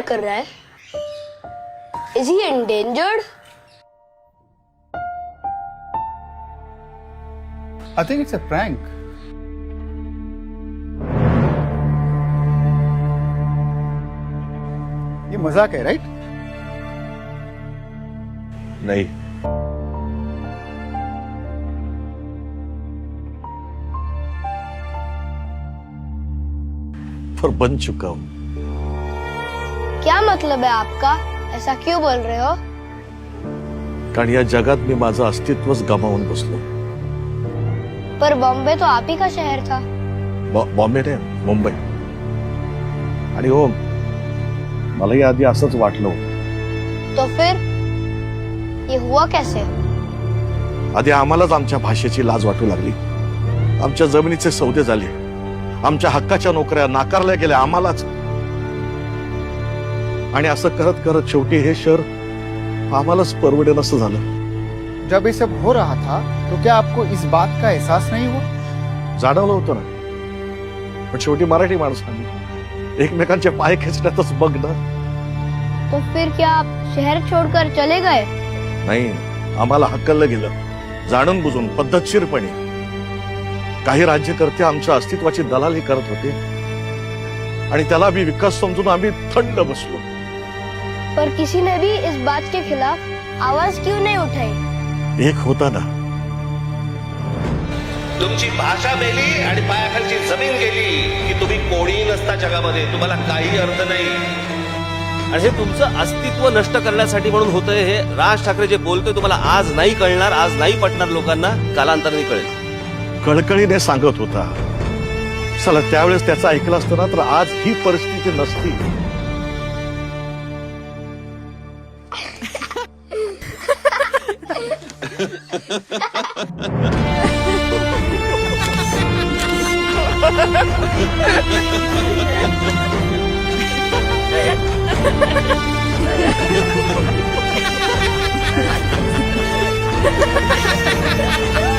कर रहा है? Is he endangered? I think it's a prank. ये मजाक है, राइट? नहीं, पर बन चुका हूं। क्या मतलब है आपका? ऐसा क्यों बोल रहे हो? कारण या जगात मी माझं अस्तित्वच गमावून बसलो। पर बॉम्बे तो आप ही का शहर था। बॉम्बे ने मुंबई। आणि हो, मलाही आधी असंच वाटलं होतं। तो फिर ये हुआ कैसे? आधी आम्हालाच आमच्या भाषेची लाज वाटू लागली, आमच्या जमिनीचे सौदे झाले, आमच्या हक्काच्या नोकऱ्या नाकारल्या गेल्या आम्हालाच। आणि असं करत करत शेवटी हे शहर आम्हालाच परवडेल असं झालं। जब ये सब हो रहा था तो क्या आपको इस बात का एहसास नहीं हुआ? जाणवलं होतं ना, पण शेवटी मराठी माणसांनी एकमेकांचे पाय खेचण्यातच बघ ना। तो फिर क्या आप शहर छोड़कर चले गए? नाही, आम्हाला हक्कलं गेलं, जाणून बुजून पद्धतशीरपणे। काही राज्यकर्ते आमच्या अस्तित्वाची दलाली करत होते आणि त्याला भी विकास समजून आम्ही थंड बसलो। पर किसी ने भी इस बात के खिलाफ आवाज क्यों नहीं उठाई? एक होता ना, तुमची भाषा मेली आणि पायाखालची जमीन गेली की तुम्ही कोणी नसता जगामध्ये, तुम्हाला काही अर्थ नाही। आणि हे तुमचं अस्तित्व नष्ट करण्यासाठी म्हणून होतंय। हे राज ठाकरे जे बोलतोय तुम्हाला आज नाही कळणार, आज नाही पटणार लोकांना, कालांतराने कळेल। कळकळीने सांगत होता, चला त्यावेळेस त्याचं ऐकलं असतं ना तर आज ही परिस्थिती नसती। Ha ha ha!